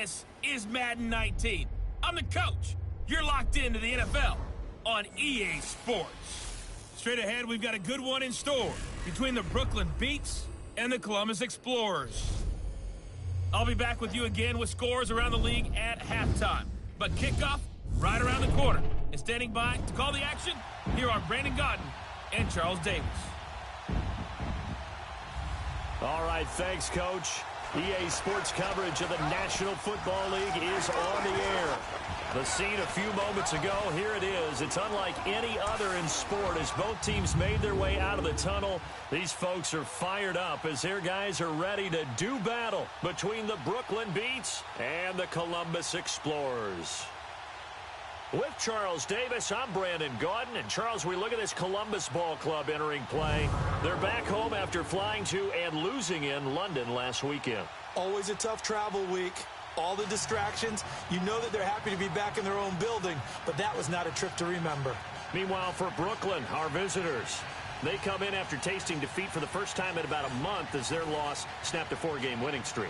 This is Madden 19. I'm the coach. You're locked into the NFL on EA Sports. Straight ahead, we've got a good one in store between the Brooklyn Beats and the Columbus Explorers. I'll be back with you again with scores around the league at halftime. But kickoff right around the corner. And standing by to call the action, here are Brandon Gaudin and Charles Davis. All right, thanks, Coach. EA Sports coverage of the National Football League is on the air. The scene a few moments ago, here it is. It's unlike any other in sport as both teams made their way out of the tunnel. These folks are fired up as their guys are ready to do battle between the Brooklyn Beats and the Columbus Explorers. With Charles Davis, I'm Brandon Gaudin. And Charles, we look at this Columbus Ball Club entering play. They're back home after flying to and losing in London last weekend. Always a tough travel week. All the distractions. You know that they're happy to be back in their own building, but that was not a trip to remember. Meanwhile, for Brooklyn, our visitors, they come in after tasting defeat for the first time in about a month as their loss snapped a 4-game winning streak.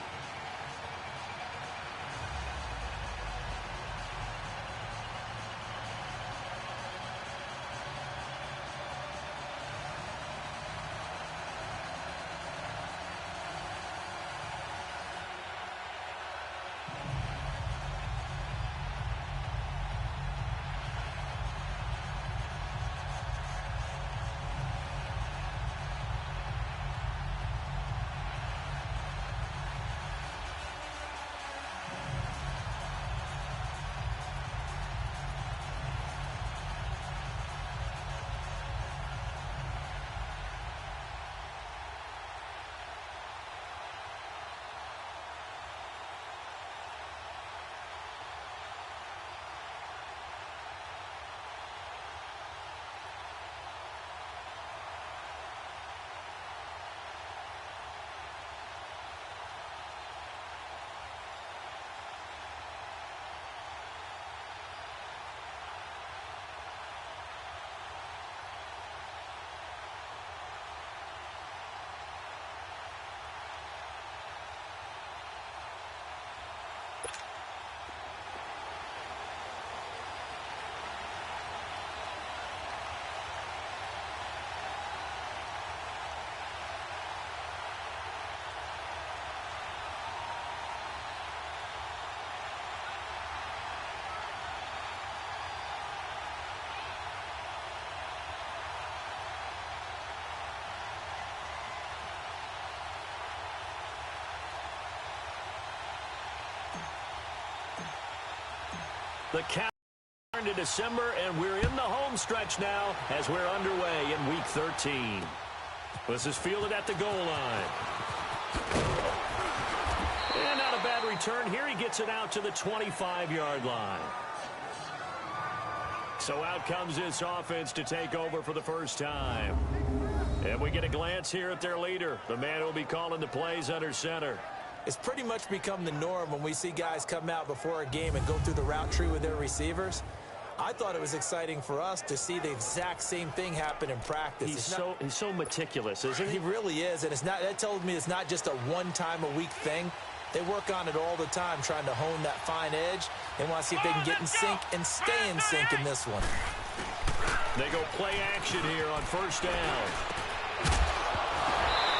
The count to December, and we're in the home stretch now as we're underway in Week 13. This is fielded at the goal line. And not a bad return. Here he gets it out to the 25-yard line. So out comes this offense to take over for the first time. And we get a glance here at their leader, the man who will be calling the plays under center. It's pretty much become the norm when we see guys come out before a game and go through the route tree with their receivers. I thought it was exciting for us to see the exact same thing happen in practice. He's so meticulous, isn't he? He really is, and that tells me it's not just a one-time-a-week thing. They work on it all the time, trying to hone that fine edge. They want to see if they can get in sync and stay in sync in this one. They go play action here on first down.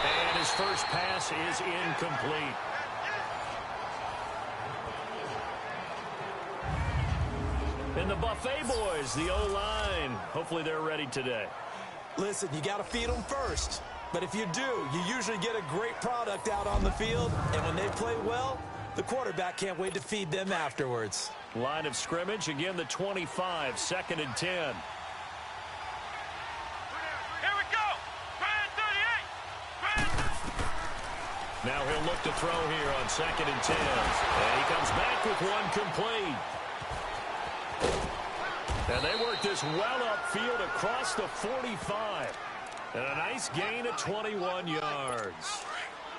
And his first pass is incomplete. And the Buffet boys, the O-line, hopefully they're ready today. Listen, you got to feed them first. But if you do, you usually get a great product out on the field. And when they play well, the quarterback can't wait to feed them afterwards. Line of scrimmage, again the 25, 2nd and 10. Here we go. Now he'll look to throw here on 2nd and 10. And he comes back with one complete. And they work this well upfield across the 45. And a nice gain of 21 yards.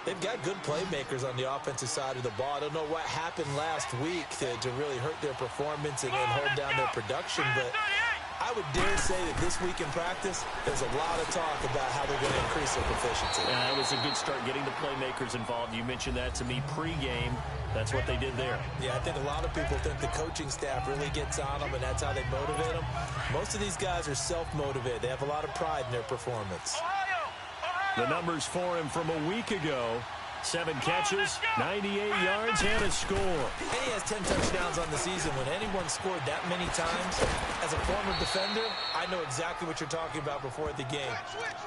They've got good playmakers on the offensive side of the ball. I don't know what happened last week to really hurt their performance and hold down their production, but I would dare say that this week in practice, there's a lot of talk about how they're going to increase their proficiency. Yeah, it was a good start getting the playmakers involved. You mentioned that to me pregame. That's what they did there. Yeah, I think a lot of people think the coaching staff really gets on them, and that's how they motivate them. Most of these guys are self-motivated. They have a lot of pride in their performance. The numbers for him from a week ago. 7 catches, 98 yards, and a score. And he has 10 touchdowns on the season. When anyone scored that many times, as a former defender, I know exactly what you're talking about before the game.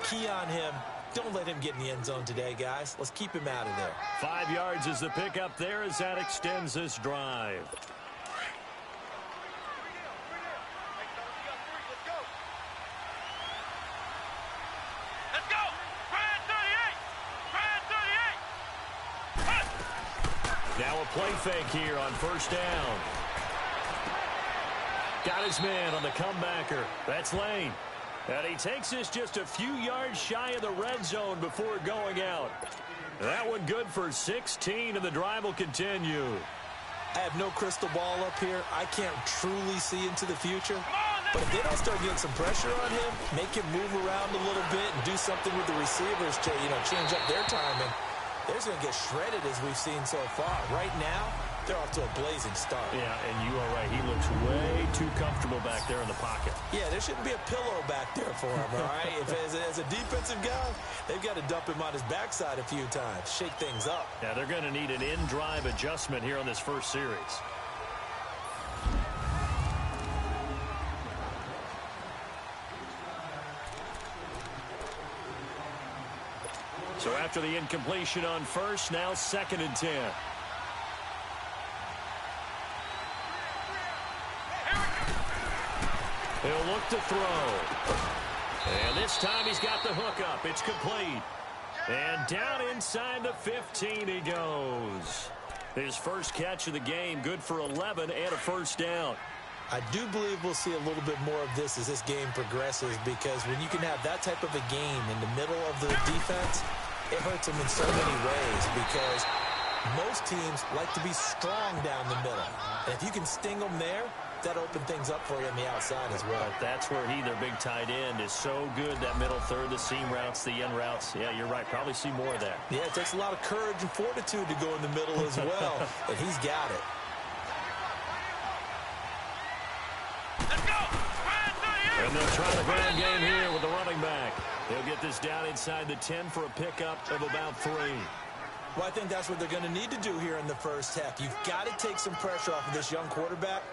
Key on him. Don't let him get in the end zone today, guys. Let's keep him out of there. 5 yards is the pickup there as that extends this drive. Now a play fake here on first down. Got his man on the comebacker. That's Lane. And he takes this just a few yards shy of the red zone before going out. That one good for 16, and the drive will continue. I have no crystal ball up here. I can't truly see into the future. But if they don't start getting some pressure on him, make him move around a little bit and do something with the receivers to, change up their timing, they're just going to get shredded as we've seen so far. Right now, they're off to a blazing start. Yeah, and you are right. He looks way too comfortable back there in the pocket. Yeah, there shouldn't be a pillow back there for him, all right? As a defensive guy, they've got to dump him on his backside a few times, shake things up. Yeah, they're going to need an in-drive adjustment here on this first series. So after the incompletion on first, now 2nd and 10. He'll look to throw. And this time he's got the hook up. It's complete. And down inside the 15 he goes. His first catch of the game, good for 11 and a first down. I do believe we'll see a little bit more of this as this game progresses, because when you can have that type of a game in the middle of the defense, it hurts them in so many ways, because most teams like to be strong down the middle. And if you can sting them there, that opens things up for you on the outside as well. That's where their big tight end, is so good, that middle third, the seam routes, the end routes. Yeah, you're right. Probably see more of that. Yeah, it takes a lot of courage and fortitude to go in the middle as well, and he's got it. And they'll try the ground game here with the running back. They'll get this down inside the 10 for a pickup of about 3. Well, I think that's what they're going to need to do here in the first half. You've got to take some pressure off of this young quarterback,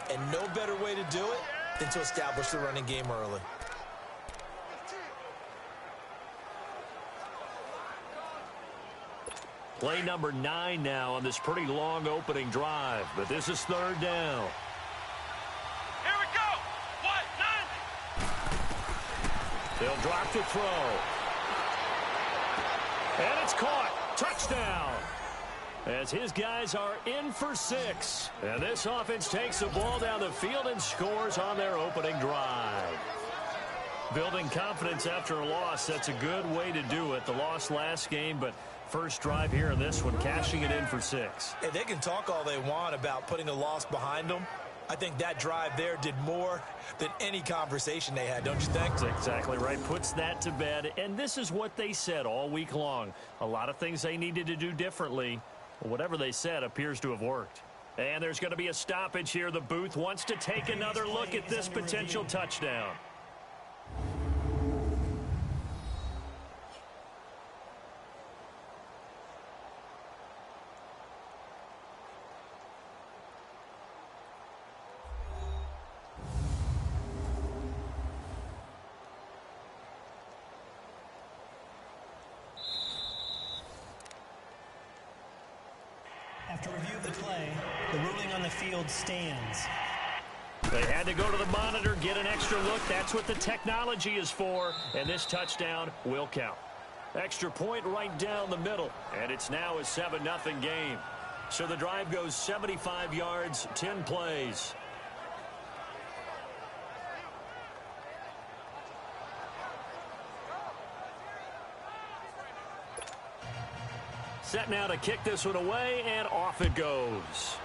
and no better way to do it than to establish the running game early. Play number 9 now on this pretty long opening drive, but this is 3rd down. They'll drop to throw. And it's caught. Touchdown. As his guys are in for 6. And this offense takes the ball down the field and scores on their opening drive. Building confidence after a loss, that's a good way to do it. The loss last game, but first drive here in this one, cashing it in for 6. Hey, they can talk all they want about putting a loss behind them. I think that drive there did more than any conversation they had, don't you think? That's exactly right. Puts that to bed. And this is what they said all week long. A lot of things they needed to do differently. Whatever they said appears to have worked. And there's going to be a stoppage here. The booth wants to take another look at this potential touchdown. After review of the play, the ruling on the field stands. They had to go to the monitor, get an extra look. That's what the technology is for, and this touchdown will count. Extra point right down the middle, and it's now a 7-0 game. So the drive goes 75 yards, 10 plays. Set now to kick this one away, and off it goes.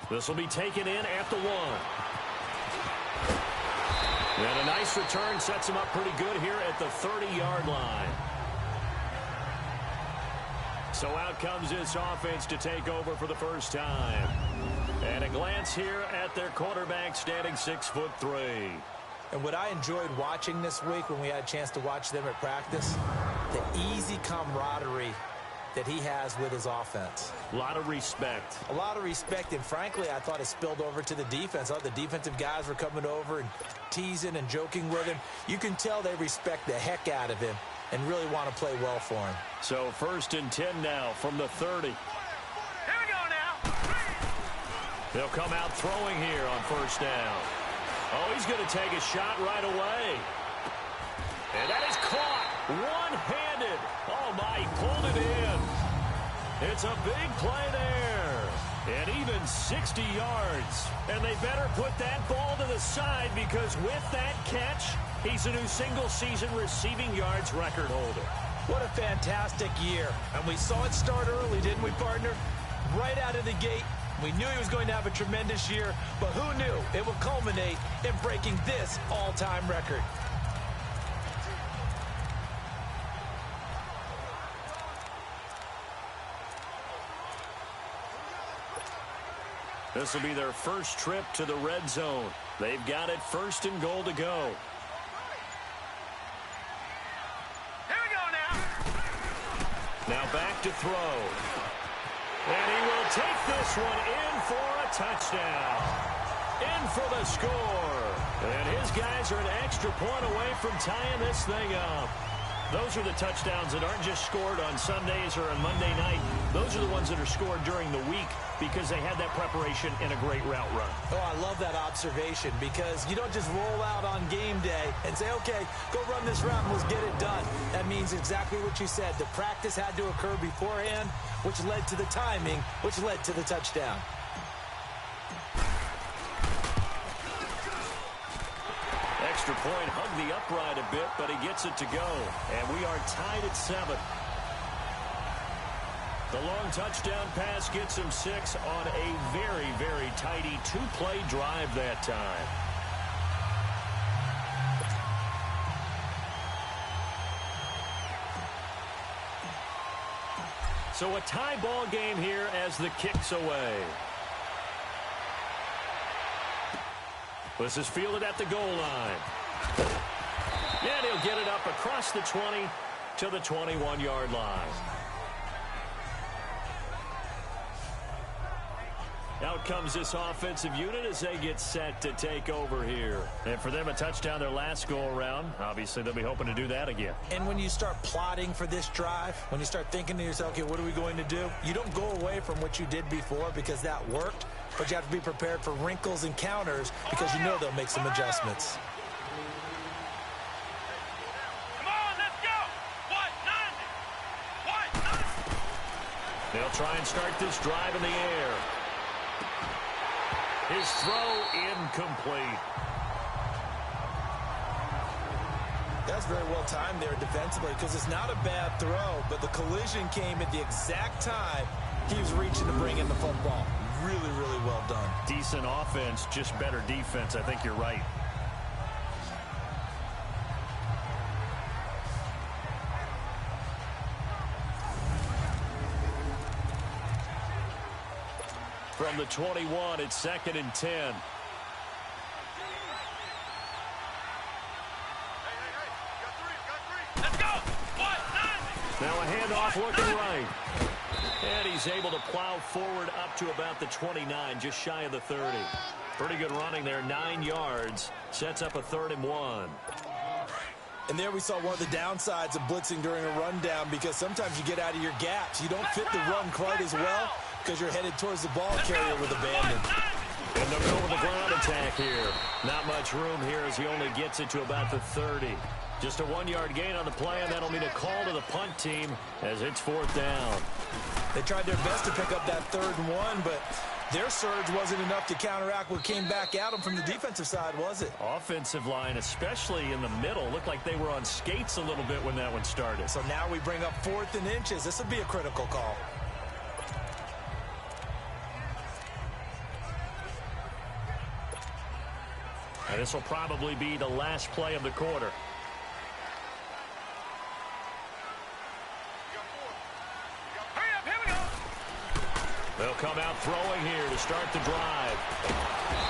This will be taken in at the 1. And a nice return sets him up pretty good here at the 30-yard line. So out comes this offense to take over for the first time. And a glance here at their quarterback standing 6'3". And what I enjoyed watching this week when we had a chance to watch them at practice, the easy camaraderie that he has with his offense. A lot of respect. A lot of respect, and frankly, I thought it spilled over to the defense. All the defensive guys were coming over and teasing and joking with him. You can tell they respect the heck out of him and really want to play well for him. So 1st and 10 now from the 30. Here we go now. They'll come out throwing here on 1st down. Oh, he's going to take a shot right away. And that is caught one-handed. Oh, my, he pulled it in. It's a big play there. And even 60 yards. And they better put that ball to the side because with that catch, he's a new single-season receiving yards record holder. What a fantastic year. And we saw it start early, didn't we, partner? Right out of the gate. We knew he was going to have a tremendous year, but who knew it would culminate in breaking this all-time record. This will be their first trip to the red zone. They've got it 1st and goal to go. Here we go now. Now back to throw. And he will take this one in for a touchdown. In for the score. And his guys are an extra point away from tying this thing up. Those are the touchdowns that aren't just scored on Sundays or on Monday night. Those are the ones that are scored during the week because they had that preparation in a great route run. Oh, I love that observation because you don't just roll out on game day and say, okay, go run this route and let's get it done. That means exactly what you said. The practice had to occur beforehand, which led to the timing, which led to the touchdown. Extra point, hugged the upright a bit, but he gets it to go. And we are tied at 7. The long touchdown pass gets him 6 on a very, very tidy 2-play drive that time. So a tie ball game here as the kick's away. This is fielded at the goal line. And he'll get it up across the 20 to the 21-yard line. Out comes this offensive unit as they get set to take over here. And for them, a touchdown their last go-around. Obviously, they'll be hoping to do that again. And when you start plotting for this drive, when you start thinking to yourself, okay, what are we going to do? You don't go away from what you did before because that worked, but you have to be prepared for wrinkles and counters because you know they'll make some adjustments. Come on, let's go. 1-9. They'll try and start this drive in the air. His throw incomplete. That's very well timed there defensively because it's not a bad throw, but the collision came at the exact time he was reaching to bring in the football. Really, really well done. Decent offense, just better defense. I think you're right. From the 21, it's 2nd and 10. Let's go. 1-9. Now a handoff looking right. And he's able to plow forward up to about the 29, just shy of the 30. Pretty good running there, 9 yards. Sets up a 3rd and 1. And there we saw one of the downsides of blitzing during a rundown because sometimes you get out of your gaps. You don't fit the run quite as well because you're headed towards the ball carrier with abandon. And they'll go with the ground attack here. Not much room here as he only gets it to about the 30. Just a 1-yard gain on the play, and that'll mean a call to the punt team as it's 4th down. They tried their best to pick up that 3rd and 1, but their surge wasn't enough to counteract what came back at them from the defensive side, was it? Offensive line, especially in the middle, looked like they were on skates a little bit when that one started. So now we bring up 4th and inches. This will be a critical call. And this will probably be the last play of the quarter. They'll come out throwing here to start the drive.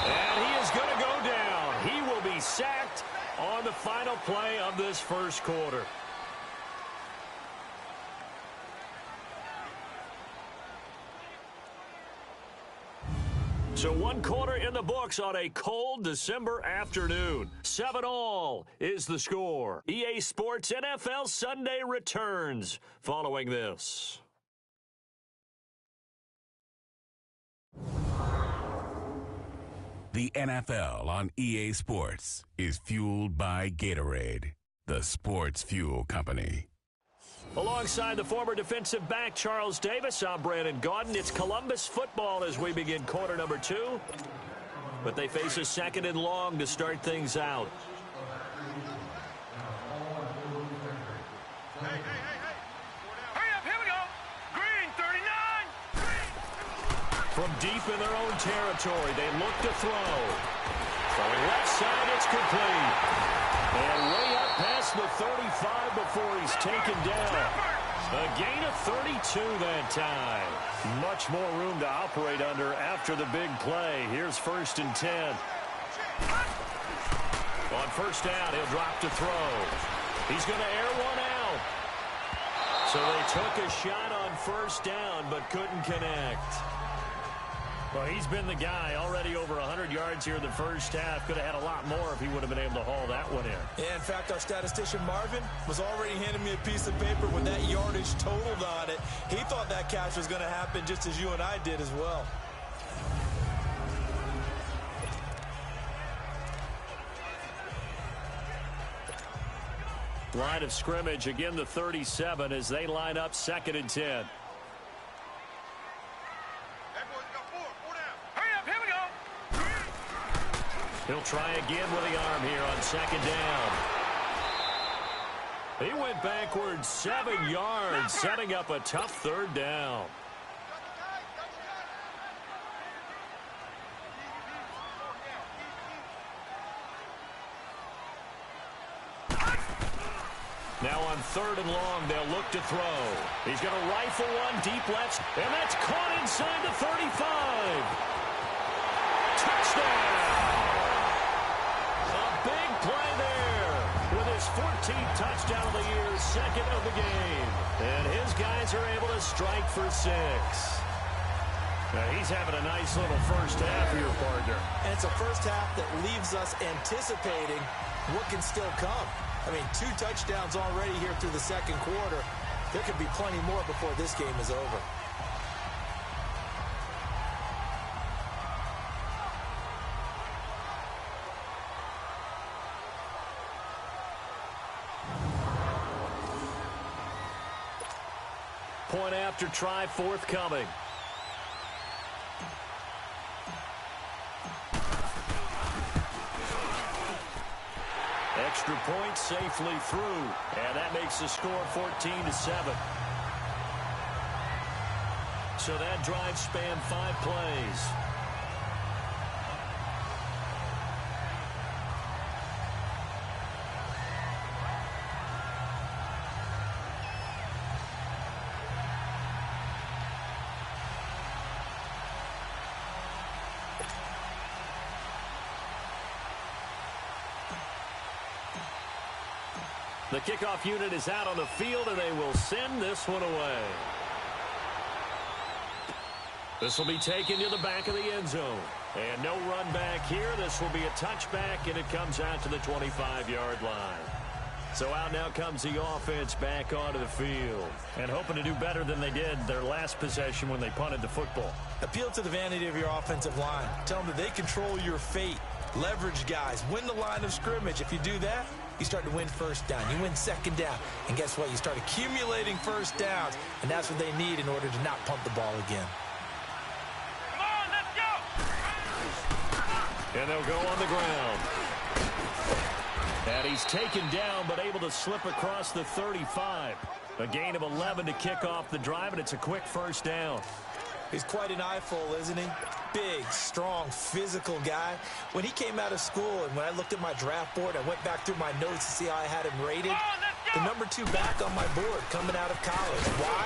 And he is going to go down. He will be sacked on the final play of this first quarter. So 1 quarter in the books on a cold December afternoon. 7-all is the score. EA Sports NFL Sunday returns following this. The NFL on EA Sports is fueled by Gatorade, the sports fuel company. Alongside the former defensive back Charles Davis, I'm Brandon Gaudin. It's Columbus football as we begin quarter number 2. But they face a 2nd and long to start things out. Hurry up, here we go. Green, 39. From deep in their own territory, they look to throw. Going left side, it's complete. And way up past the 35 before he's taken down. A gain of 32 that time. Much more room to operate under after the big play. Here's 1st and 10. On first down, he'll drop to throw. He's going to air one out. So they took a shot on first down, but couldn't connect. Well, he's been the guy already over 100 yards here in the first half. Could have had a lot more if he would have been able to haul that one in. Yeah, in fact, our statistician Marvin was already handing me a piece of paper with that yardage totaled on it. He thought that catch was going to happen just as you and I did as well. Line of scrimmage, again the 37 as they line up 2nd and 10. He'll try again with the arm here on 2nd down. He went backwards 7 yards, setting up a tough 3rd down. Now on 3rd and long, they'll look to throw. He's going to rifle one deep left, and that's caught inside the 35. Touchdown! Big play there with his 14th touchdown of the year, 2nd of the game. And his guys are able to strike for 6. Now he's having a nice little first half for your partner. And it's a first half that leaves us anticipating what can still come. I mean, 2 touchdowns already here through the 2nd quarter. There could be plenty more before this game is over. Point after try forthcoming. Extra point safely through. And that makes the score 14-7. So that drive spanned 5 plays. The kickoff unit is out on the field, and they will send this one away. This will be taken to the back of the end zone. And no run back here. This will be a touchback, and it comes out to the 25-yard line. So out now comes the offense back onto the field. And hoping to do better than they did their last possession when they punted the football. Appeal to the vanity of your offensive line. Tell them that they control your fate. Leverage guys. Win the line of scrimmage. If you do that, you start to win first down. You win 2nd down. And guess what? You start accumulating first downs. And that's what they need in order to not punt the ball again. Come on, let's go! And they'll go on the ground. And he's taken down, but able to slip across the 35. A gain of 11 to kick off the drive, and it's a quick first down. He's quite an eyeful, isn't he? Big, strong, physical guy. When he came out of school and when I looked at my draft board, I went back through my notes to see how I had him rated. The number 2 back on my board coming out of college. Why?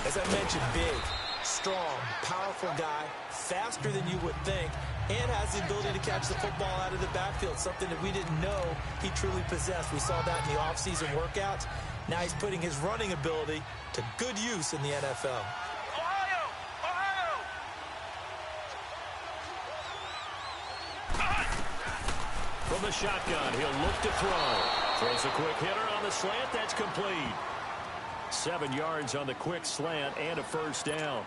As I mentioned, big, strong, powerful guy, faster than you would think, and has the ability to catch the football out of the backfield, something that we didn't know he truly possessed. We saw that in the offseason workouts. Now he's putting his running ability to good use in the NFL. From the shotgun, he'll look to throw. Throws a quick hitter on the slant. That's complete. 7 yards on the quick slant and a first down.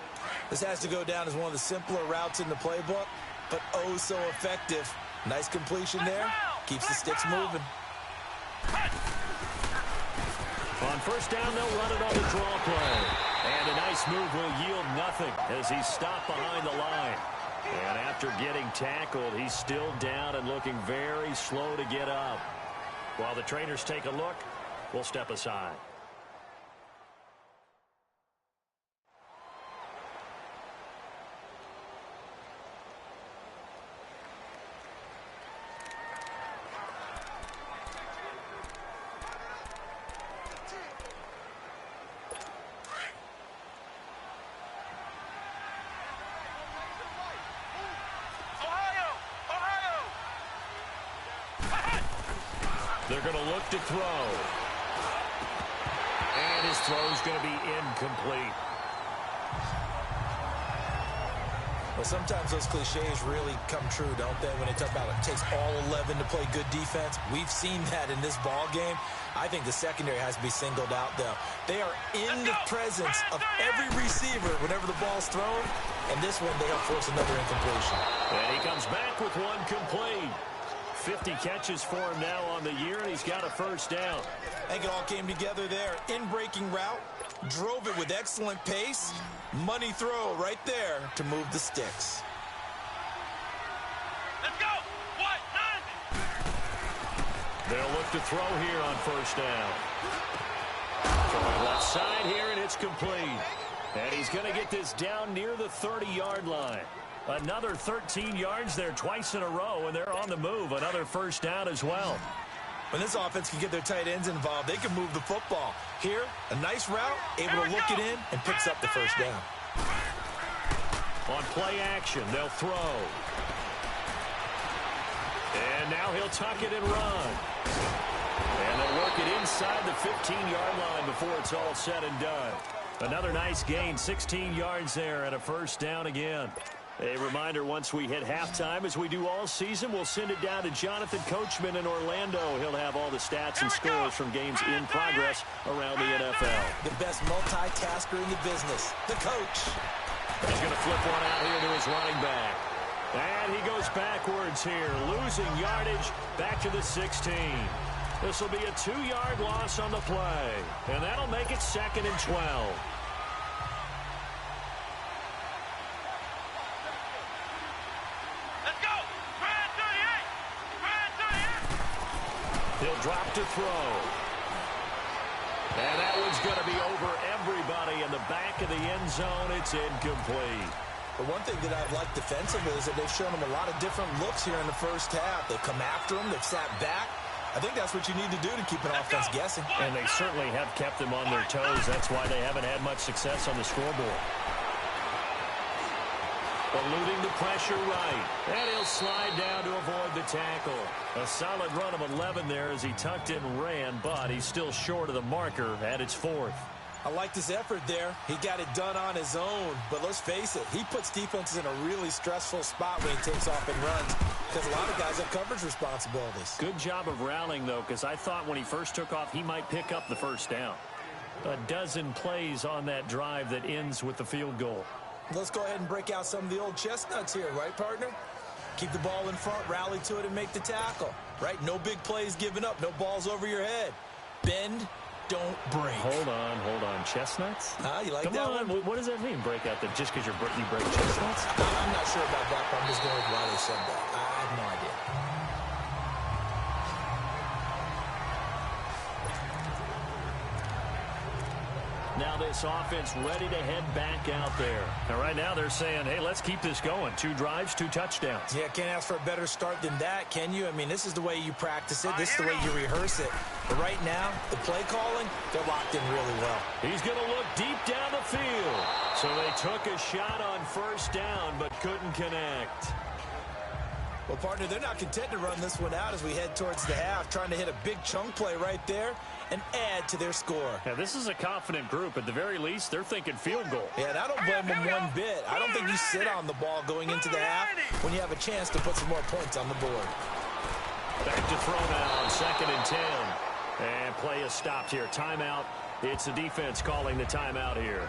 This has to go down as one of the simpler routes in the playbook, but oh so effective. Nice completion there. Keeps the sticks moving. On first down, they'll run it on the draw play. And a nice move will yield nothing as he's stopped behind the line. And after getting tackled, he's still down and looking very slow to get up. While the trainers take a look, we'll step aside. They're going to look to throw. And his throw's going to be incomplete. Well, sometimes those cliches really come true, don't they? When they talk about it takes all 11 to play good defense. We've seen that in this ball game. I think the secondary has to be singled out, though. They are in the presence of every receiver whenever the ball's thrown. And this one, they help force another incompletion. And he comes back with one complete. 50 catches for him now on the year, and he's got a first down. I think it all came together there. In-breaking route, drove it with excellent pace. Money throw right there to move the sticks. Let's go! What? They'll look to throw here on first down. From left side here, and it's complete. And he's going to get this down near the 30-yard line. Another 13 yards there twice in a row, and they're on the move. Another first down as well. When this offense can get their tight ends involved, they can move the football. Here, a nice route, able to look it in, and picks up the first down. On play action, they'll throw. And now he'll tuck it and run. And they'll work it inside the 15-yard line before it's all said and done. Another nice gain, 16 yards there, and a first down again. A reminder, once we hit halftime, as we do all season, we'll send it down to Jonathan Coachman in Orlando. He'll have all the stats and scores from games in progress around the NFL. The best multitasker in the business, the coach. He's going to flip one out here to his running back. And he goes backwards here, losing yardage back to the 16. This will be a 2-yard loss on the play. And that'll make it 2nd and 12. He'll drop to throw. And that one's going to be over everybody in the back of the end zone. It's incomplete. But one thing that I've liked defensively is that they've shown him a lot of different looks here in the first half. They've come after him. They've sat back. I think that's what you need to do to keep an offense guessing. And they certainly have kept them on their toes. That's why they haven't had much success on the scoreboard. Eluding the pressure right. And he'll slide down to avoid the tackle. A solid run of 11 there as he tucked it and ran, but he's still short of the marker at its 4th. I like this effort there. He got it done on his own. But let's face it, he puts defenses in a really stressful spot when he takes off and runs because a lot of guys have coverage responsibilities. Good job of rallying, though, because I thought when he first took off, he might pick up the first down. A dozen plays on that drive that ends with the field goal. Let's go ahead and break out some of the old chestnuts here, right, partner? Keep the ball in front, rally to it, and make the tackle, right? No big plays given up, no balls over your head. Bend, don't break. Hold on. Chestnuts? You like Come that on. one? What does that mean, break out? That just because you break chestnuts? I'm not sure about that, but I'm just going with why they said that. I have no idea. Now this offense ready to head back out there. And right now they're saying, hey, let's keep this going. 2 drives, 2 touchdowns. Yeah, can't ask for a better start than that, can you? I mean, this is the way you practice it. This is the way you rehearse it. But right now, the play calling, they're locked in really well. He's going to look deep down the field. So they took a shot on first down, but couldn't connect. Well, partner, they're not content to run this one out as we head towards the half, trying to hit a big chunk play right there and add to their score. Yeah, this is a confident group. At the very least, they're thinking field goal. Yeah, and I don't blame them one bit. I don't think you sit on the ball going into the half when you have a chance to put some more points on the board. Back to throw now on 2nd and 10. And play is stopped here. Timeout. It's the defense calling the timeout here,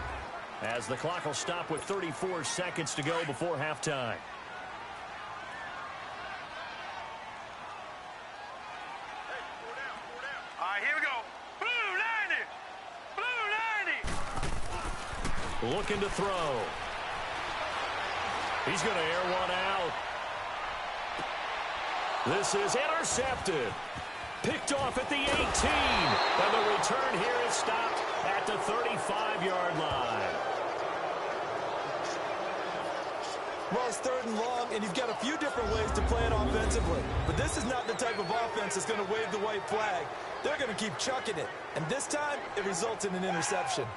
as the clock will stop with 34 seconds to go before halftime. Here we go. Blue 90. Blue 90. Looking to throw. He's going to air one out. This is intercepted. Picked off at the 18. And the return here is stopped at the 35-yard line. Well, it's 3rd and long, and you've got a few different ways to play it offensively. But this is not the type of offense that's going to wave the white flag. They're going to keep chucking it. And this time, it results in an interception.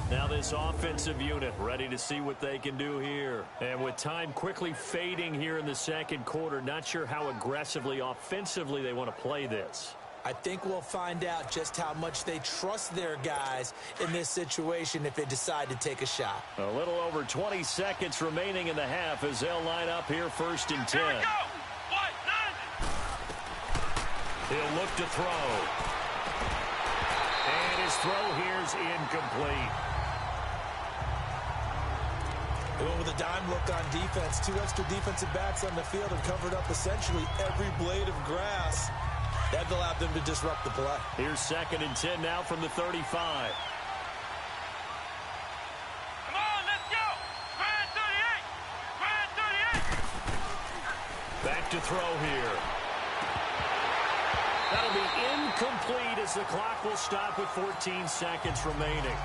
Now this offensive unit ready to see what they can do here. And with time quickly fading here in the 2nd quarter, not sure how aggressively, offensively they want to play this. I think we'll find out just how much they trust their guys in this situation if they decide to take a shot. A little over 20 seconds remaining in the half as they'll line up here 1st and 10. Here we go. He'll look to throw. And his throw here's incomplete. They went with a dime look on defense. 2 extra defensive backs on the field and covered up essentially every blade of grass. That allowed them to disrupt the play. Here's 2nd and 10 now from the 35. Come on, let's go. Grand 38. Grand 38. Back to throw here. That'll be incomplete as the clock will stop with 14 seconds remaining.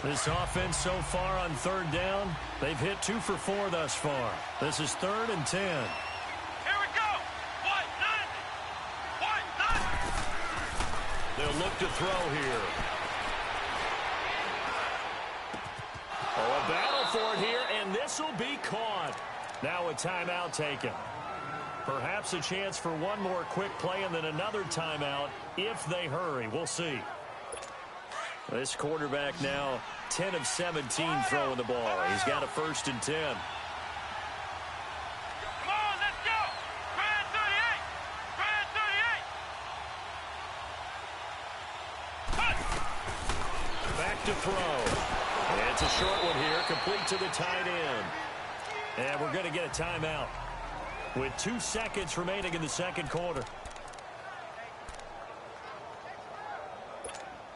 This offense so far on 3rd down, they've hit 2 for 4 thus far. This is 3rd and 10. Here we go. White 90. They'll look to throw here. Oh, a battle for it here, and this will be caught. Now a timeout taken. Perhaps a chance for one more quick play and then another timeout if they hurry. We'll see. This quarterback now 10 of 17 throwing the ball. He's got a 1st and 10. Come on, let's go. Grand 38. Grand 38. Back to throw. It's a short one here, complete to the tight end. And we're going to get a timeout with 2 seconds remaining in the 2nd quarter.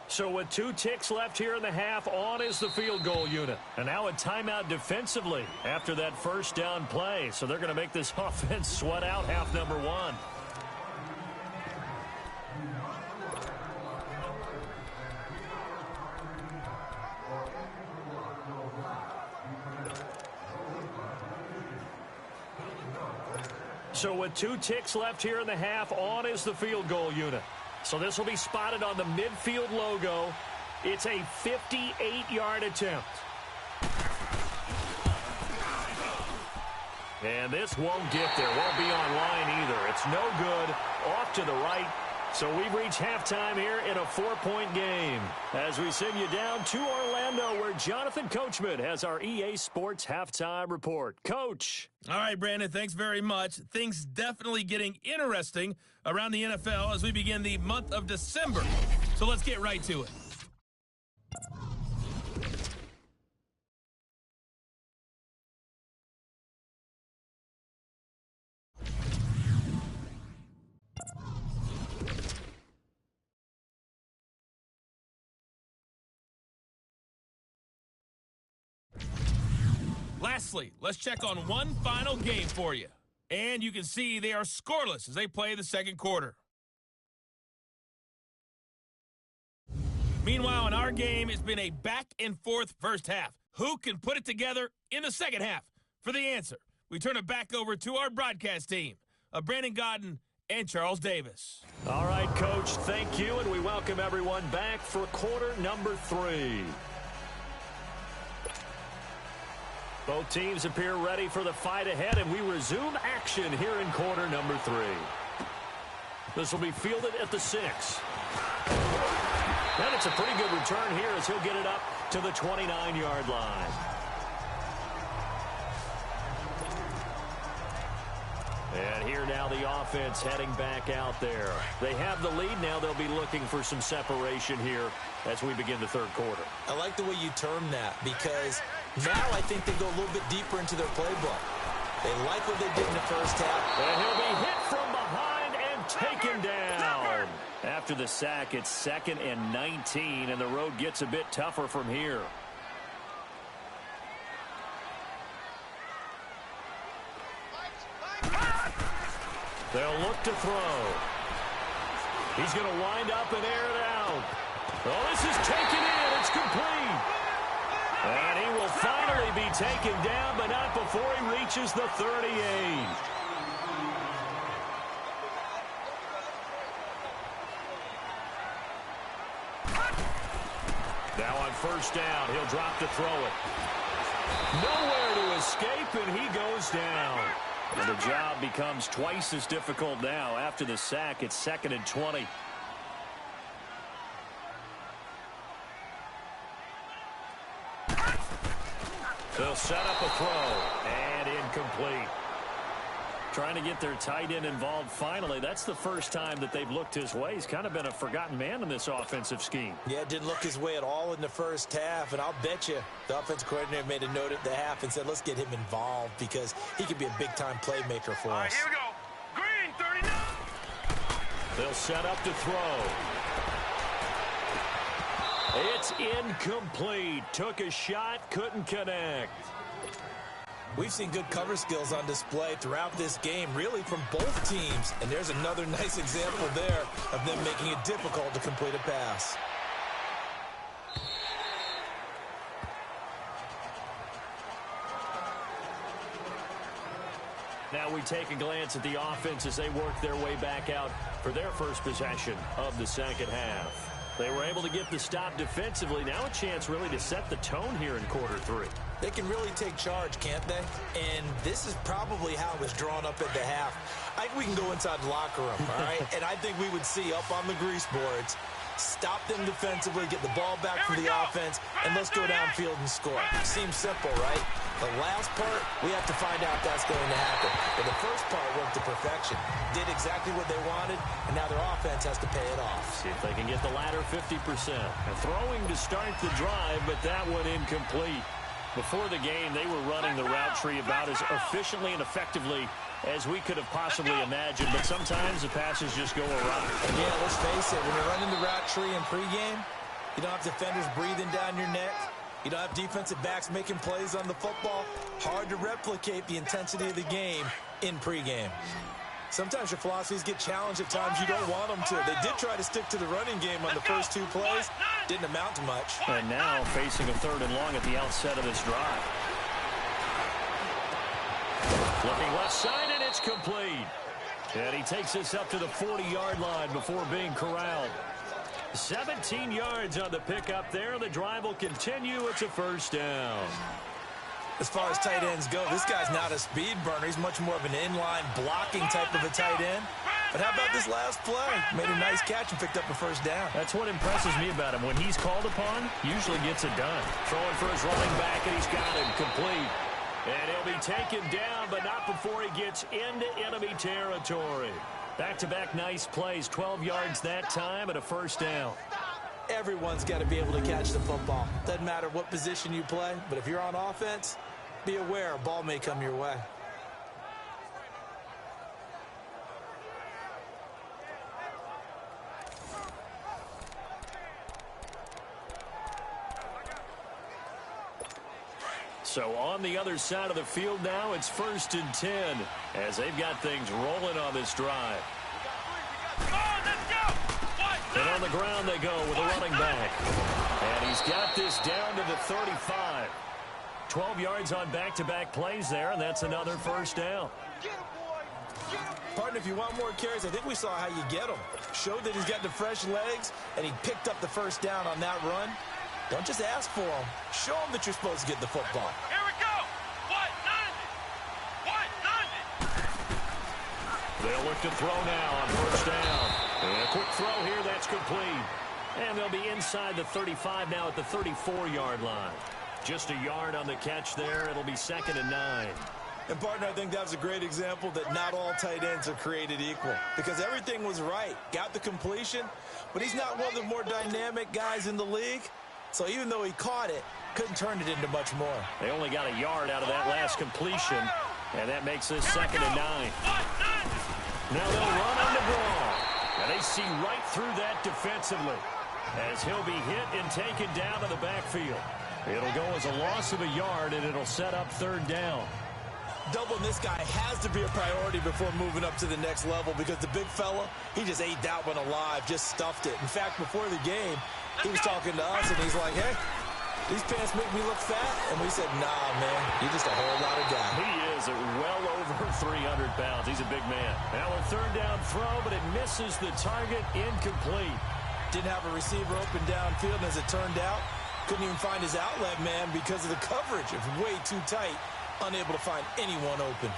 So with 2 ticks left here in the half, on is the field goal unit. And now a timeout defensively after that 1st down play. So they're going to make this offense sweat out half number 1. So with 2 ticks left here in the half, on is the field goal unit. So this will be spotted on the midfield logo. It's a 58-yard attempt. And this won't get there. Won't be online either. It's no good. Off to the right. So we've reached halftime here in a 4-point game as we send you down to Orlando where Jonathan Coachman has our EA Sports halftime report. Coach. All right, Brandon, thanks very much. Things definitely getting interesting around the NFL as we begin the month of December. So let's get right to it. Lastly, let's check on one final game for you. And you can see they are scoreless as they play the second quarter. Meanwhile, in our game, it's been a back-and-forth first half. Who can put it together in the second half? For the answer, we turn it back over to our broadcast team of Brandon Gaudin and Charles Davis. All right, Coach, thank you, and we welcome everyone back for quarter number 3. Both teams appear ready for the fight ahead, and we resume action here in quarter number 3. This will be fielded at the 6. And it's a pretty good return here as he'll get it up to the 29-yard line. And here now the offense heading back out there. They have the lead now. They'll be looking for some separation here as we begin the third quarter. I like the way you term that because now I think they go a little bit deeper into their playbook. They like what they did in the first half. And he'll be hit from behind and taken down. After the sack, it's 2nd and 19, and the road gets a bit tougher from here. They'll look to throw. He's going to wind up and air it out. Oh, this is taken in. It's complete. And he will finally be taken down, but not before he reaches the 38. Now on first down, he'll drop to throw it. Nowhere to escape, and he goes down. And the job becomes twice as difficult now. After the sack, it's 2nd and 20. They'll set up a throw, and incomplete. Trying to get their tight end involved finally. That's the first time that they've looked his way. He's kind of been a forgotten man in this offensive scheme. Yeah, didn't look his way at all in the first half, and I'll bet you the offensive coordinator made a note at the half and said, let's get him involved because he could be a big-time playmaker for us. Here we go. Green, 39. They'll set up to throw. It's incomplete. Took a shot, couldn't connect. We've seen good cover skills on display throughout this game, really from both teams. And there's another nice example there of them making it difficult to complete a pass. Now we take a glance at the offense as they work their way back out for their first possession of the second half. They were able to get the stop defensively. Now a chance really to set the tone here in quarter 3. They can really take charge, can't they? And this is probably how it was drawn up at the half. I think we can go inside the locker room, all right? And I think we would see up on the grease boards, stop them defensively, get the ball back for the offense, and let's go downfield and score. Seems simple, right? The last part, we have to find out that's going to happen. But the first part worked to perfection. Did exactly what they wanted, and now their offense has to pay it off. See if they can get the latter 50%. And throwing to start the drive, but that one incomplete. Before the game, they were running the route tree about as efficiently and effectively as we could have possibly imagined, but sometimes the passes just go awry. And yeah, let's face it, when you're running the route tree in pregame, you don't have defenders breathing down your neck. You don't have defensive backs making plays on the football. Hard to replicate the intensity of the game in pregame. Sometimes your philosophies get challenged at times you don't want them to. They did try to stick to the running game on the first 2 plays. Didn't amount to much. And now facing a 3rd and long at the outset of this drive. Looking left side, and it's complete. And he takes this up to the 40-yard line before being corralled. 17 yards on the pickup there. The drive will continue. It's a first down. As far as tight ends go, this guy's not a speed burner. He's much more of an inline blocking type of a tight end. But how about this last play? Made a nice catch and picked up a first down. That's what impresses me about him. When he's called upon, usually gets it done. Throwing for his running back, and he's got it complete. And he'll be taken down, but not before he gets into enemy territory. Back-to-back nice plays, 12 yards that time, and a first down. Everyone's got to be able to catch the football. Doesn't matter what position you play, but if you're on offense, be aware a ball may come your way. So on the other side of the field now, it's 1st and 10 as they've got things rolling on this drive. And on the ground they go with a running back. And he's got this down to the 35. 12 yards on back-to-back plays there, and that's another first down. Partner, if you want more carries, I think we saw how you get them. Showed that he's got the fresh legs, and he picked up the first down on that run. Don't just ask for them. Show them that you're supposed to get the football. Here we go. They'll look to throw now on first down. And a quick throw here, that's complete. And they'll be inside the 35 now at the 34-yard line. Just a yard on the catch there. It'll be 2nd and 9. And, partner, I think that was a great example that not all tight ends are created equal. Because everything was right. Got the completion, but he's not one of the more dynamic guys in the league. So even though he caught it, couldn't turn it into much more. They only got a yard out of that last completion. And that makes this 2nd and 9. Now they'll run on the ball. And they see right through that defensively as he'll be hit and taken down to the backfield. It'll go as a loss of a yard, and it'll set up 3rd down. Doubling this guy has to be a priority before moving up to the next level because the big fella, he just ate that one alive, just stuffed it. In fact, before the game, he was talking to us, and he's like, hey, these pants make me look fat. And we said, nah, man, you're just a whole lot of guy. He is well over 300 pounds. He's a big man. Now a 3rd down throw, but it misses the target, incomplete. Didn't have a receiver open downfield, and as it turned out, couldn't even find his outlet man because of the coverage. It's way too tight, unable to find anyone open.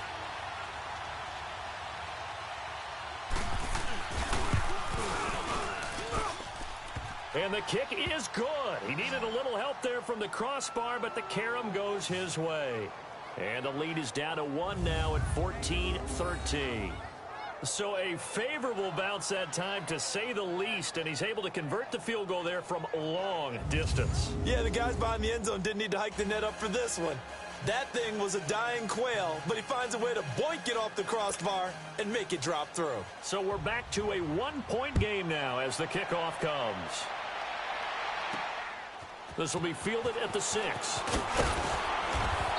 And the kick is good. He needed a little help there from the crossbar, but the carom goes his way. And the lead is down to 1 now at 14-13. So a favorable bounce that time, to say the least, and he's able to convert the field goal there from long distance. Yeah, the guys behind the end zone didn't need to hike the net up for this one. That thing was a dying quail, but he finds a way to boink it off the crossbar and make it drop through. So we're back to a 1-point game now as the kickoff comes. This will be fielded at the 6.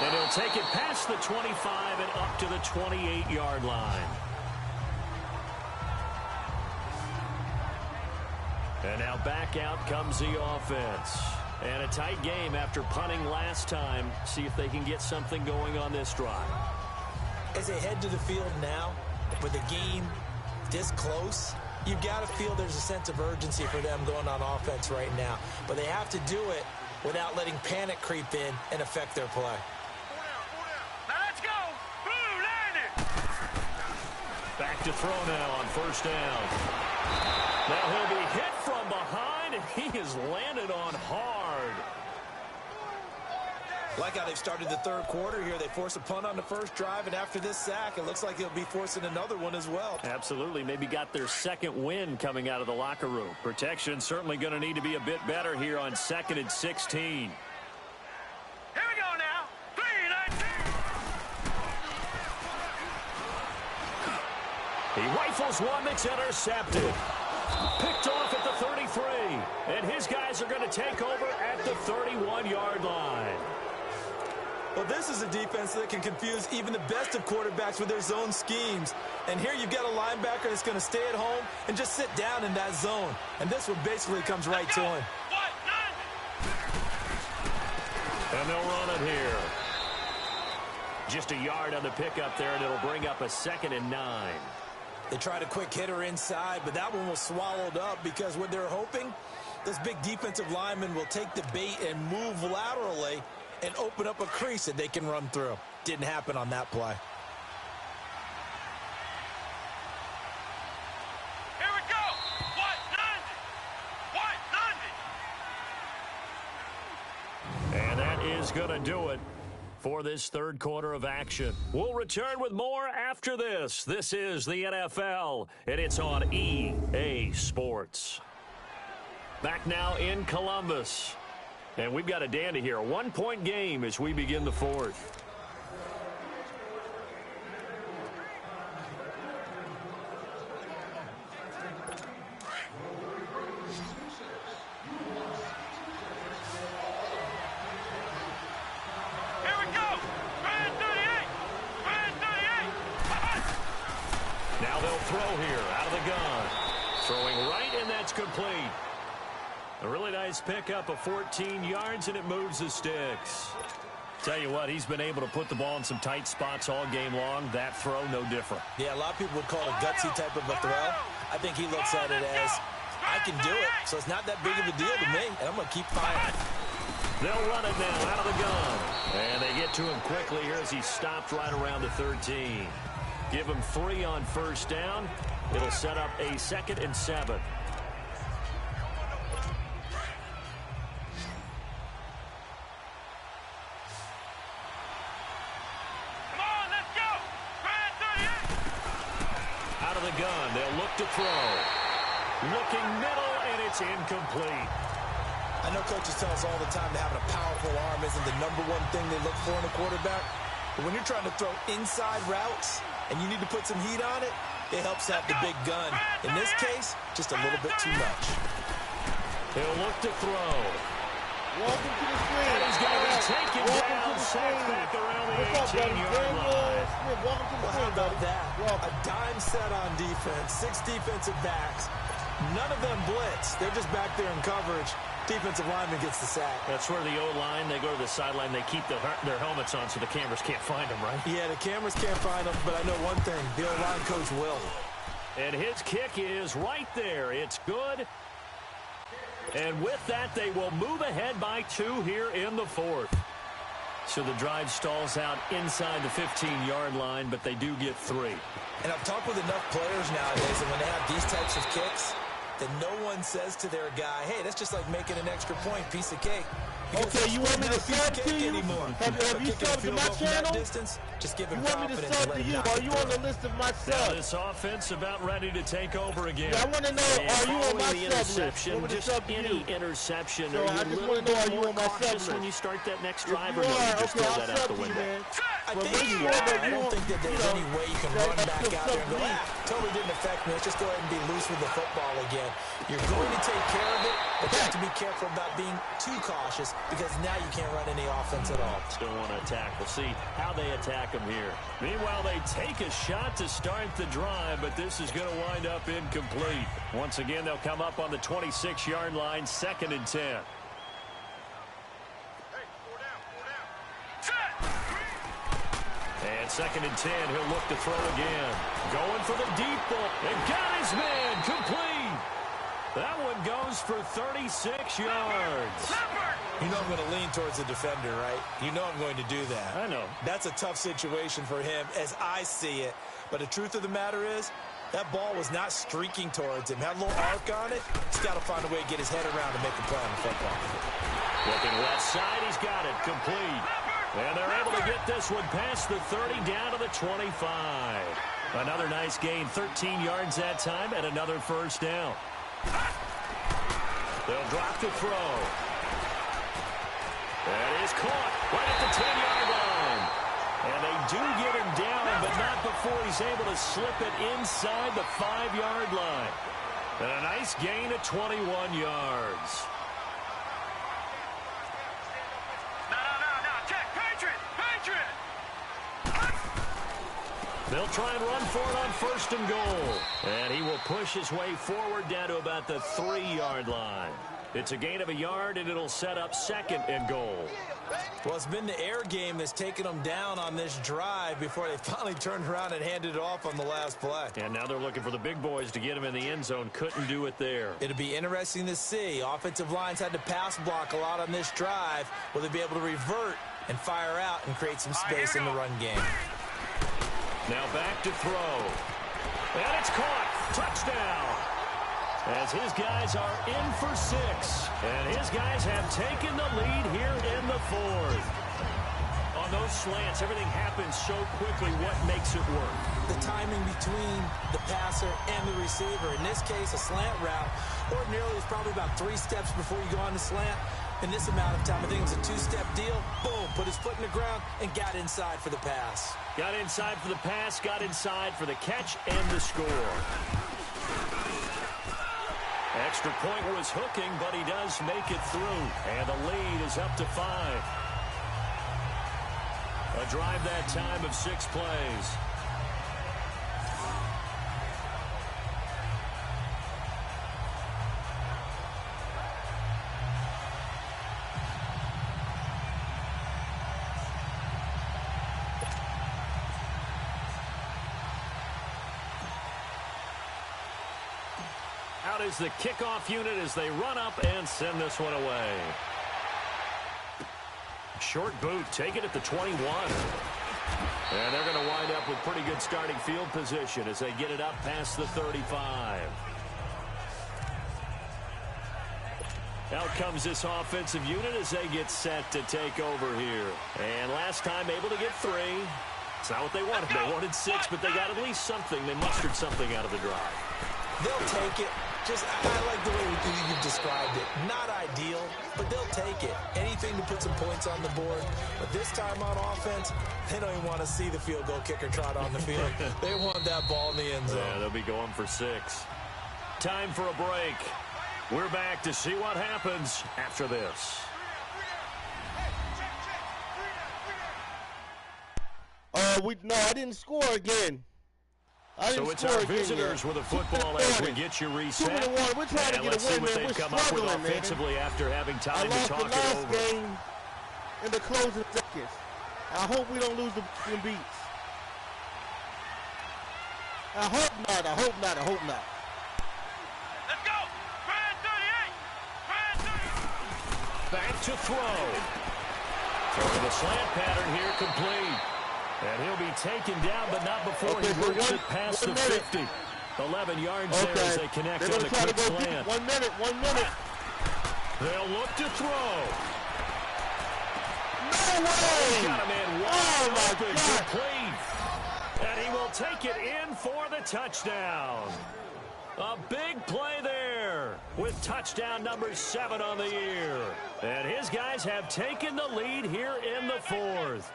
And he'll take it past the 25 and up to the 28-yard line. And now back out comes the offense. And a tight game after punting last time. See if they can get something going on this drive. As they head to the field now, with the game this close, you've got to feel there's a sense of urgency for them going on offense right now. But they have to do it without letting panic creep in and affect their play. Now let's go. Blue landed. Back to throw now on first down. Now he'll be hit from behind, and he is landed on hard. Like how they've started the third quarter here. They force a punt on the first drive, and after this sack, it looks like they'll be forcing another one as well. Absolutely. Maybe got their second win coming out of the locker room. Protection certainly going to need to be a bit better here on 2nd and 16. Here we go now. 3-19. He rifles one that's intercepted. Picked off at the 33. And his guys are going to take over at the 31-yard line. Well, this is a defense that can confuse even the best of quarterbacks with their zone schemes. And here you've got a linebacker that's going to stay at home and just sit down in that zone. And this one basically comes right to him. And they'll run it here. Just a yard on the pickup there, and it'll bring up a 2nd and 9. They tried a quick hitter inside, but that one was swallowed up because what they're hoping, this big defensive lineman will take the bait and move laterally and open up a crease that they can run through. Didn't happen on that play. Here we go. 1-90. And that is going to do it for this third quarter of action. We'll return with more after this. This is the NFL, and it's on EA Sports. Back now in Columbus. And we've got a dandy here. A 1-point game as we begin the fourth. Here we Now they'll throw here out of the gun. Throwing right, and that's complete. A really nice pickup of 14 yards, and it moves the sticks. Tell you what, he's been able to put the ball in some tight spots all game long. That throw, no different. Yeah, a lot of people would call it a gutsy type of a throw. I think he looks at it as, I can do it, so it's not that big of a deal to me, and I'm going to keep firing. They'll run it now out of the gun. And they get to him quickly here as he stopped right around the 13. Give him 3 on first down. It'll set up a 2nd and 7. Out of the gun, they'll look to throw. Looking middle, and it's incomplete. I know coaches tell us all the time that having a powerful arm isn't the #1 thing they look for in a quarterback. But when you're trying to throw inside routes and you need to put some heat on it, it helps have the big gun. In this case, just a little bit too much. He'll look to throw. Welcome to the screen. And he's going to be taken down, sacked back around the 18-yard line. Welcome to the How screen, about buddy. that? Welcome. A dime set on defense, 6 defensive backs. None of them blitz. They're just back there in coverage. Defensive lineman gets the sack. That's where the O-line, they go to the sideline, they keep their helmets on so the cameras can't find them, right? Yeah, the cameras can't find them, but I know one thing. The O-line coach will. And his kick is right there. It's good. And with that, they will move ahead by 2 here in the 4th. So the drive stalls out inside the 15-yard line, but they do get 3. And I've talked with enough players nowadays, and when they have these types of kicks, that no one says to their guy, hey, that's just like making an extra point, piece of cake. Okay, you want me to sub to you? Anymore. Have you subbed to my channel? Distance, just give him You want me to confidence sub and let to him you? knock Are it you on the down. list of my Now subs? this offense about ready to take over again. Yeah, I want to know, are you on my Following the sub list? interception, You want me to just sub to any you? interception. So Are I you a just little wanna know, bit are you more on my sub cautious when list? you start that next If drive, you or no, you are, just okay, throw I'll that out sub the to you, window? man. I But think maybe you you are. are, I don't think that there's any way you can run back out there and go, totally didn't affect me. Let's just go ahead and be loose with the football again. You're going to take care of it, but you have to be careful about being too cautious because now you can't run any offense at all. Still want to attack. We'll see how they attack him here. Meanwhile, they take a shot to start the drive, but this is going to wind up incomplete. Once again, they'll come up on the 26-yard line, 2nd and 10. And 2nd and 10, he'll look to throw again. Going for the deep ball. And got his man complete. That one goes for 36 yards. You know I'm going to lean towards the defender, right? You know I'm going to do that. I know. That's a tough situation for him as I see it. But the truth of the matter is, that ball was not streaking towards him. Had a little arc on it. He's got to find a way to get his head around and make a play on the football. Looking left side, he's got it complete. And they're able to get this one past the 30 down to the 25. Another nice gain, 13 yards that time, and another first down. They'll drop to throw. That is caught right at the 10-yard line. And they do get him down, but not before he's able to slip it inside the 5-yard line. And a nice gain of 21 yards. They'll try and run for it on 1st and goal. And he will push his way forward down to about the 3-yard line. It's a gain of a yard, and it'll set up 2nd and goal. Well, it's been the air game that's taken them down on this drive before they finally turned around and handed it off on the last play. And now they're looking for the big boys to get him in the end zone. Couldn't do it there. It'll be interesting to see. Offensive lines had to pass block a lot on this drive. Will they be able to revert and fire out and create some space in the run game? Now back to throw. And it's caught. Touchdown. As his guys are in for 6. And his guys have taken the lead here in the 4th. On those slants, everything happens so quickly. What makes it work? The timing between the passer and the receiver. In this case, a slant route. Ordinarily, it's probably about 3 steps before you go on the slant. In this amount of time, I think it was a 2-step deal. Boom, put his foot in the ground and got inside for the pass. Got inside for the pass, got inside for the catch and the score. Extra point was hooking, but he does make it through. And the lead is up to 5. A drive that time of 6 plays. Out is the kickoff unit as they run up and send this one away. Short boot, take it at the 21. And they're going to wind up with pretty good starting field position as they get it up past the 35. Out comes this offensive unit as they get set to take over here. And last time able to get 3. It's not what they wanted. They wanted 6, but they got at least something. They mustered something out of the drive. They'll take it. I like the way you've described it. Not ideal, but they'll take it. Anything to put some points on the board. But this time on offense, they don't even want to see the field goal kicker trot on the field. They want that ball in the end zone. Yeah, they'll be going for 6. Time for a break. We're back to see what happens after this. No, I didn't score again. So it's our visitors with a football as we get you reset. We're trying to get let's a see win, what man. they've We're come up with struggling, offensively after having time to talk it over. I lost the last game in the closing seconds. I hope we don't lose the beats. I hope not. I hope not. I hope not. Let's go! Brand 38! Back to throw. The slant pattern here complete. And he'll be taken down, but not before he works it past the 50. 11 yards there as they connect on the quick slant. 1 minute, 1 minute. They'll look to throw. No way! Got him in wide open, complete. And he will take it in for the touchdown. A big play there with touchdown number 7 on the year. And his guys have taken the lead here in the 4th.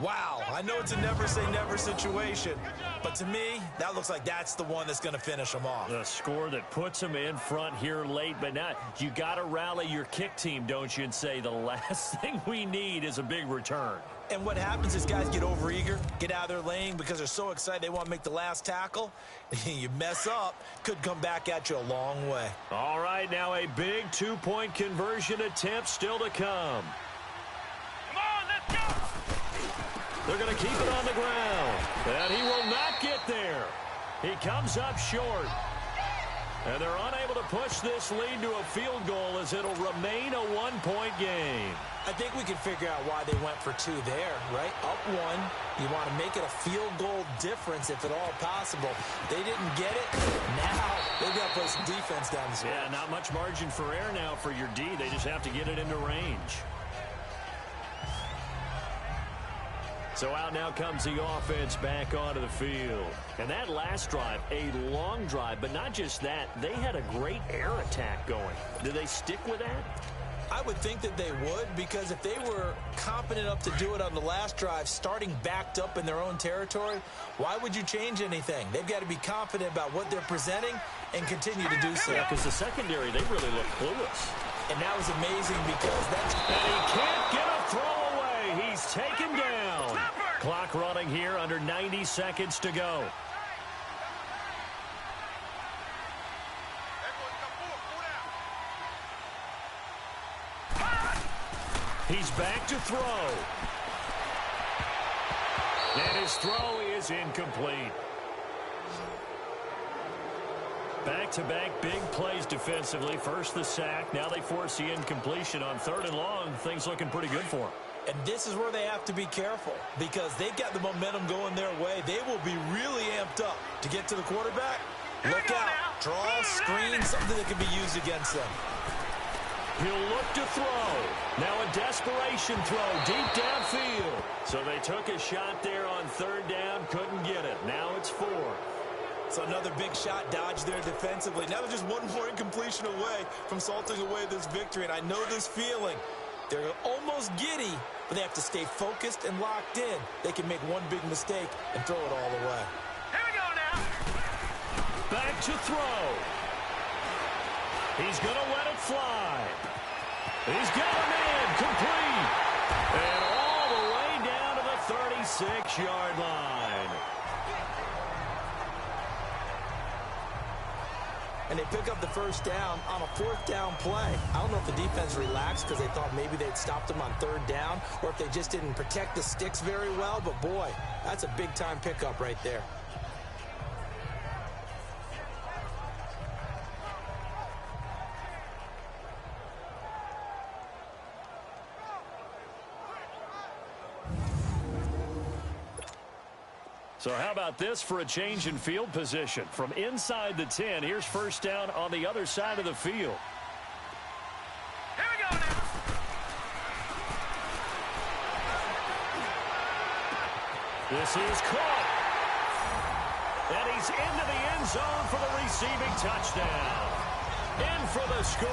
Wow, I know it's a never-say-never situation, but to me, that looks like that's the one that's going to finish them off. The score that puts them in front here late, but now you got to rally your kick team, don't you, and say the last thing we need is a big return. And what happens is guys get overeager, get out of their lane because they're so excited they want to make the last tackle. You mess up, could come back at you a long way. All right, now a big 2-point conversion attempt still to come. Come on, let's go! They're going to keep it on the ground. And he will not get there. He comes up short. And they're unable to push this lead to a field goal as it'll remain a 1-point game. I think we can figure out why they went for 2 there, right? Up 1, you want to make it a field goal difference if at all possible. They didn't get it. Now they've got to play some defense down the stretch. Yeah, not much margin for error now for your D. They just have to get it into range. So out now comes the offense back onto the field. And that last drive, a long drive, but not just that. They had a great air attack going. Do they stick with that? I would think that they would, because if they were confident enough to do it on the last drive, starting backed up in their own territory, why would you change anything? They've got to be confident about what they're presenting and continue to do so. Yeah, because the secondary, they really look clueless. And that was amazing because that's... And he can't get a throw away. He's taken down. Clock running here, under 90 seconds to go. He's back to throw. And his throw is incomplete. Back-to-back big plays defensively. First the sack. Now they force the incompletion on 3rd and long. Things looking pretty good for them. And this is where they have to be careful because they've got the momentum going their way. They will be really amped up to get to the quarterback. Look out. Draw, screen, something that can be used against them. He'll look to throw. Now a desperation throw deep downfield. So they took a shot there on 3rd down, couldn't get it. Now it's 4. So another big shot dodged there defensively. Now they're just one more incompletion away from salting away this victory. And I know this feeling. They're almost giddy, but they have to stay focused and locked in. They can make one big mistake and throw it all the way. Here we go now. Back to throw. He's going to let it fly. He's got him in, complete. And all the way down to the 36-yard line. And they pick up the first down on a 4th down play. I don't know if the defense relaxed because they thought maybe they'd stopped them on 3rd down or if they just didn't protect the sticks very well. But, boy, that's a big-time pickup right there. So how about this for a change in field position? From inside the 10, here's first down on the other side of the field. Here we go now. This is caught. And he's into the end zone for the receiving touchdown. In for the score.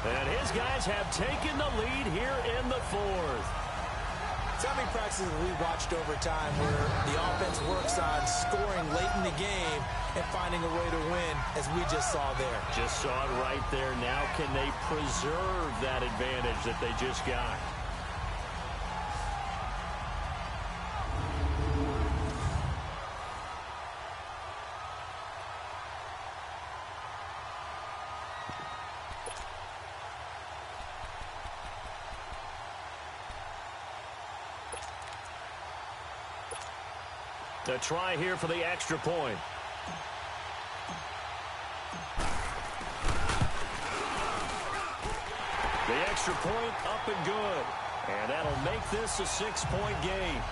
And his guys have taken the lead here in the fourth. So how many practices have we watched over time where the offense works on scoring late in the game and finding a way to win, as we just saw there? Just saw it right there. Now can they preserve that advantage that they just got? A try here for the extra point. The extra point up and good. And that'll make this a 6-point game.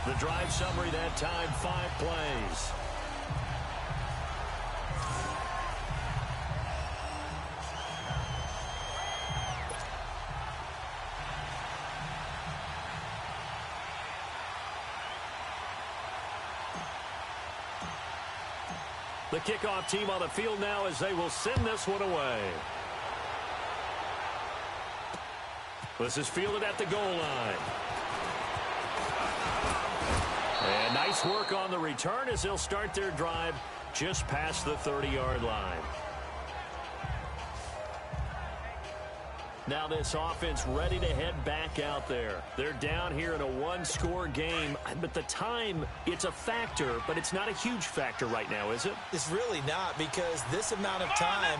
The drive summary that time, 5 plays. The kickoff team on the field now as they will send this one away. This is fielded at the goal line. And nice work on the return as they'll start their drive just past the 30-yard line. Now this offense ready to head back out there. They're down here in a one-score game, but the time, it's a factor, but it's not a huge factor right now, is it? It's really not, because this amount of time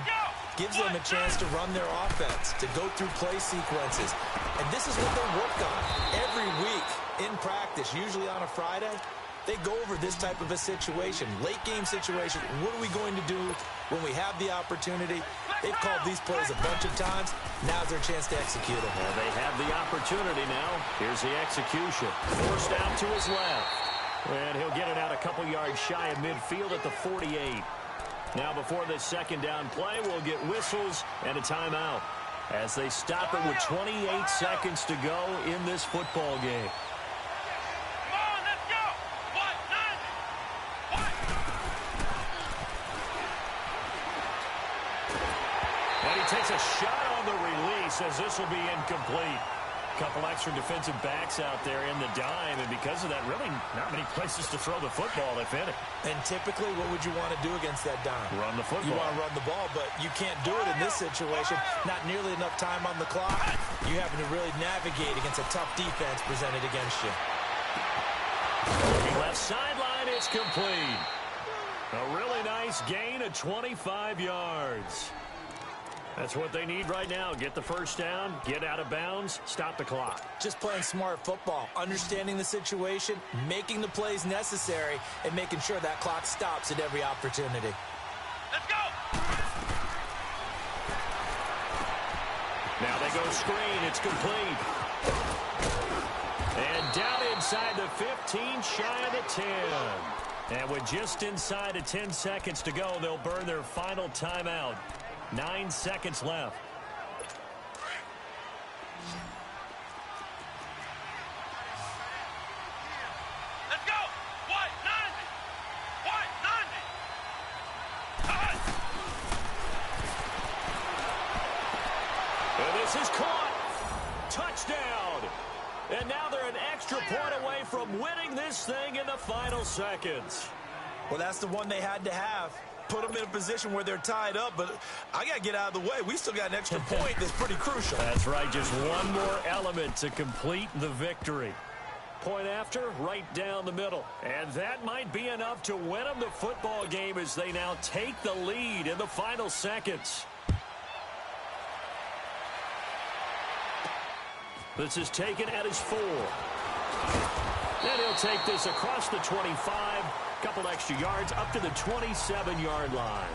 gives them a chance to run their offense, to go through play sequences. And this is what they work on every week in practice, usually on a Friday. They go over this type of a situation, late game situation. What are we going to do when we have the opportunity? They've called these plays a bunch of times. Now's their chance to execute them. Well, they have the opportunity now. Here's the execution. Forced out to his left. And he'll get it out a couple yards shy of midfield at the 48. Now before this second down play, we'll get whistles and a timeout as they stop it with 28 seconds to go in this football game. Takes a shot on the release as this will be incomplete. A couple extra defensive backs out there in the dime, and because of that, really not many places to throw the football, if any. And typically, what would you want to do against that dime? Run the football. You want to run the ball, but you can't do it in this situation. Not nearly enough time on the clock. You having to really navigate against a tough defense presented against you. Left sideline, it's complete. A really nice gain of 25 yards. That's what they need right now. Get the first down, get out of bounds, stop the clock. Just playing smart football, understanding the situation, making the plays necessary, and making sure that clock stops at every opportunity. Let's go! Now they go screen. It's complete. And down inside the 15, shy of the 10. And with just inside of 10 seconds to go, they'll burn their final timeout. 9 seconds left. Let's go! White 90! White 90! And this is caught. Touchdown. And now they're an extra point away from winning this thing in the final seconds. Well, that's the one they had to have. Put them in a position where they're tied up, but I got to get out of the way. We still got an extra point that's pretty crucial. That's right, just one more element to complete the victory. Point after, right down the middle. And that might be enough to win them the football game as they now take the lead in the final seconds. This is taken at his 4. And he'll take this across the 25. Couple extra yards up to the 27-yard line.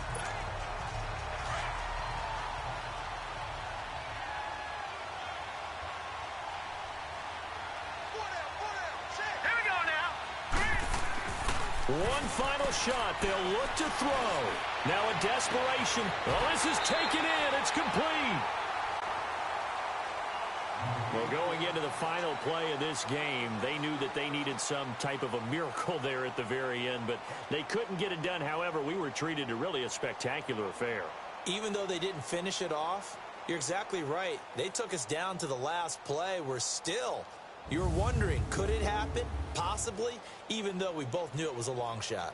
Here One final shot. They'll look to throw. Now a desperation. Oh, this is taken in. It's complete. Well, going into the final play of this game, they knew that they needed some type of a miracle there at the very end, but they couldn't get it done. However, we were treated to really a spectacular affair. Even though they didn't finish it off, you're exactly right. They took us down to the last play. You're wondering, could it happen? Possibly, even though we both knew it was a long shot.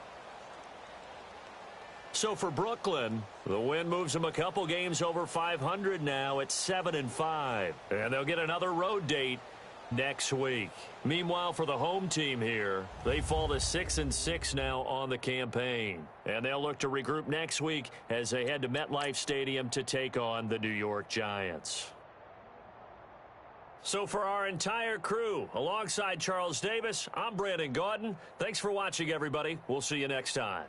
So for Brooklyn, the win moves them a couple games over 500 now at 7-5. And they'll get another road date next week. Meanwhile, for the home team here, they fall to 6-6 now on the campaign. And they'll look to regroup next week as they head to MetLife Stadium to take on the New York Giants. So for our entire crew, alongside Charles Davis, I'm Brandon Gaudin. Thanks for watching, everybody. We'll see you next time.